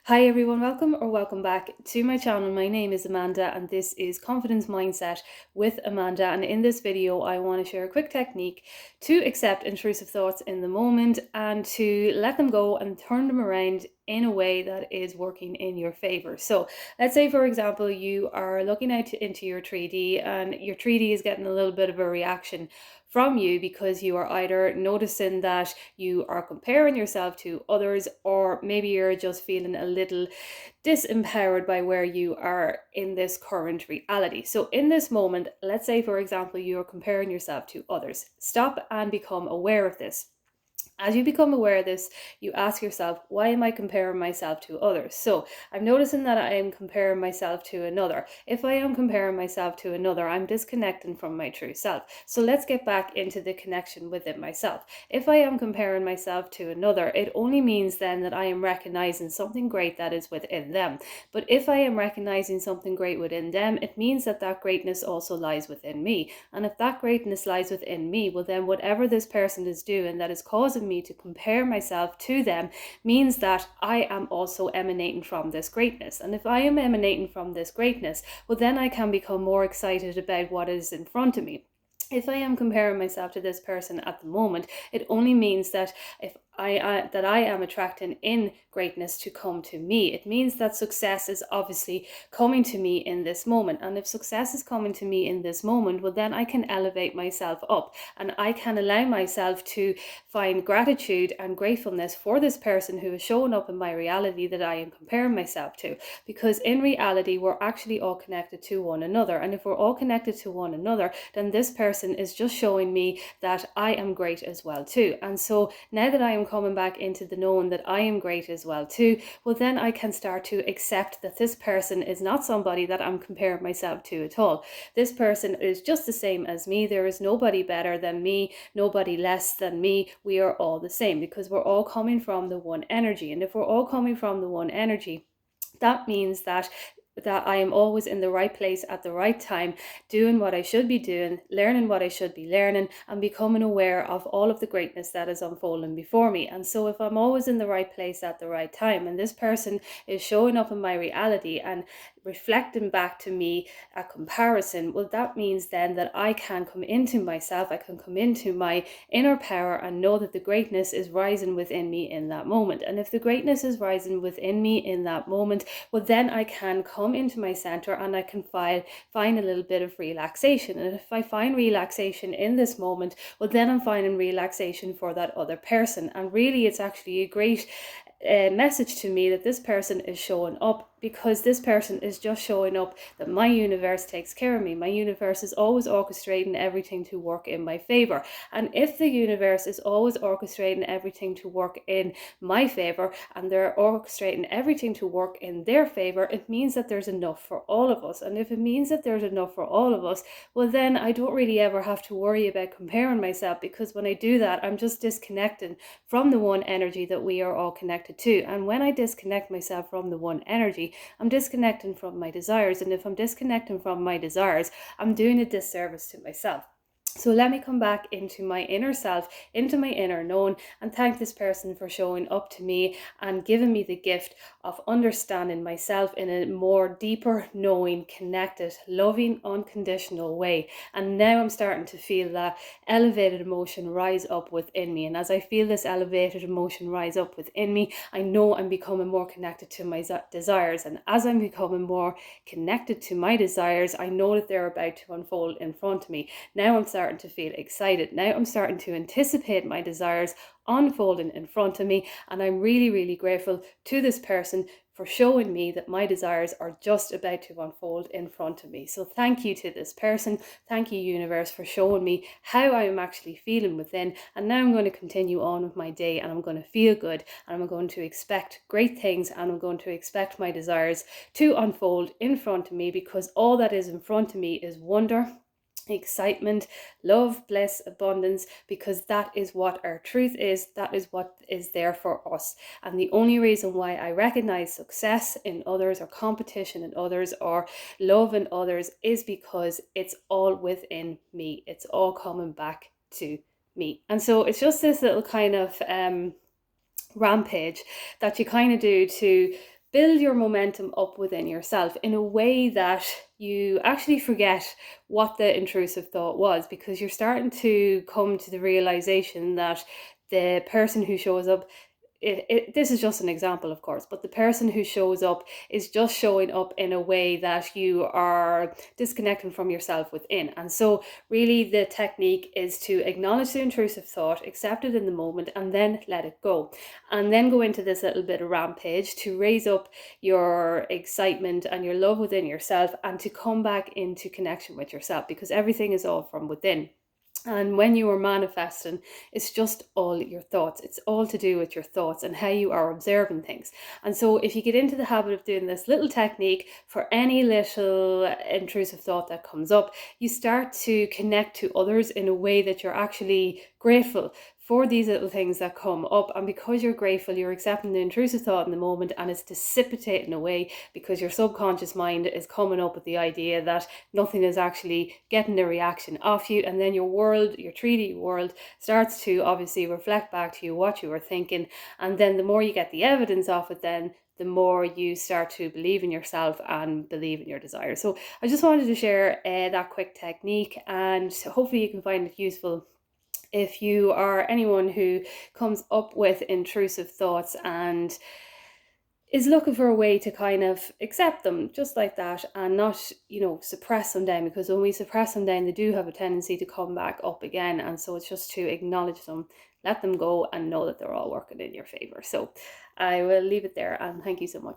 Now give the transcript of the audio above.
Hi everyone, welcome back to my channel. My name is Amanda and this is Confidence Mindset with Amanda, and in this video I want to share a quick technique to accept intrusive thoughts in the moment and to let them go and turn them around in a way that is working in your favor. So let's say, for example, you are looking out into your 3D and your 3D is getting a little bit of a reaction from you because you are either noticing that you are comparing yourself to others, or maybe you're just feeling a little disempowered by where you are in this current reality. So in this moment, let's say, for example, you're comparing yourself to others. Stop and become aware of this. As you become aware of this, you ask yourself, why am I comparing myself to others? So I'm noticing that I am comparing myself to another. If I am comparing myself to another, I'm disconnecting from my true self. So let's get back into the connection within myself. If I am comparing myself to another, it only means then that I am recognizing something great that is within them. But if I am recognizing something great within them, it means that that greatness also lies within me. And if that greatness lies within me, well then whatever this person is doing that is causing me to compare myself to them means that I am also emanating from this greatness. And if I am emanating from this greatness, well then I can become more excited about what is in front of me. If I am comparing myself to this person at the moment, it only means that if I am attracting in greatness to come to me. It means that success is obviously coming to me in this moment. And if success is coming to me in this moment, well then I can elevate myself up and I can allow myself to find gratitude and gratefulness for this person who is showing up in my reality that I am comparing myself to. Because in reality, we're actually all connected to one another. And if we're all connected to one another, then this person is just showing me that I am great as well too. And so now that I am coming back into the knowing that I am great as well too, well then I can start to accept that this person is not somebody that I'm comparing myself to at all. This person is just the same as me. There is nobody better than me, nobody less than me. We are all the same because we're all coming from the one energy. And if we're all coming from the one energy, that means that I am always in the right place at the right time, doing what I should be doing, learning what I should be learning, and becoming aware of all of the greatness that is unfolding before me. And so if I'm always in the right place at the right time, and this person is showing up in my reality and reflecting back to me a comparison, well, that means then that I can come into myself, I can come into my inner power and know that the greatness is rising within me in that moment. And if the greatness is rising within me in that moment, well, then I can come into my center and I can find a little bit of relaxation. And if I find relaxation in this moment, well, then I'm finding relaxation for that other person. And really, it's actually a great message to me that this person is showing up, because this person is just showing up that my universe takes care of me. My universe is always orchestrating everything to work in my favor. And if the universe is always orchestrating everything to work in my favor, and they're orchestrating everything to work in their favor, it means that there's enough for all of us. And if it means that there's enough for all of us, well then I don't really ever have to worry about comparing myself, because when I do that, I'm just disconnecting from the one energy that we are all connected to. And when I disconnect myself from the one energy, I'm disconnecting from my desires. And if I'm disconnecting from my desires, I'm doing a disservice to myself. So let me come back into my inner self, into my inner knowing, and thank this person for showing up to me and giving me the gift of understanding myself in a more deeper, knowing, connected, loving, unconditional way. And now I'm starting to feel that elevated emotion rise up within me. And as I feel this elevated emotion rise up within me, I know I'm becoming more connected to my desires. And as I'm becoming more connected to my desires, I know that they're about to unfold in front of me. Now I'm starting to feel excited. Now I'm starting to anticipate my desires unfolding in front of me. And I'm really, really grateful to this person for showing me that my desires are just about to unfold in front of me. So thank you to this person. Thank you, universe, for showing me how I am actually feeling within. And now I'm going to continue on with my day, and I'm going to feel good, and I'm going to expect great things, and I'm going to expect my desires to unfold in front of me, because all that is in front of me is wonder, excitement, love, bliss, abundance, because that is what our truth is. That is what is there for us. And the only reason why I recognize success in others, or competition in others, or love in others, is because it's all within me. It's all coming back to me. And so it's just this little kind of rampage that you kind of do to build your momentum up within yourself in a way that you actually forget what the intrusive thought was, because you're starting to come to the realization that the person who shows up, this is just an example, of course, but the person who shows up is just showing up in a way that you are disconnecting from yourself within. And so really the technique is to acknowledge the intrusive thought, accept it in the moment, and then let it go. And then go into this little bit of rampage to raise up your excitement and your love within yourself, and to come back into connection with yourself, because everything is all from within. And when you are manifesting, it's just all your thoughts. It's all to do with your thoughts and how you are observing things. And so if you get into the habit of doing this little technique for any little intrusive thought that comes up, you start to connect to others in a way that you're actually grateful for these little things that come up. And because you're grateful, you're accepting the intrusive thought in the moment, and it's dissipating away, because your subconscious mind is coming up with the idea that nothing is actually getting a reaction off you. And then your world, your 3D world, starts to obviously reflect back to you what you were thinking. And then the more you get the evidence of it, then the more you start to believe in yourself and believe in your desires. So I just wanted to share that quick technique, and hopefully you can find it useful if you are anyone who comes up with intrusive thoughts and is looking for a way to kind of accept them just like that, and not, suppress them down, because when we suppress them down, they do have a tendency to come back up again. And so it's just to acknowledge them, let them go, and know that they're all working in your favor. So I will leave it there, and thank you so much.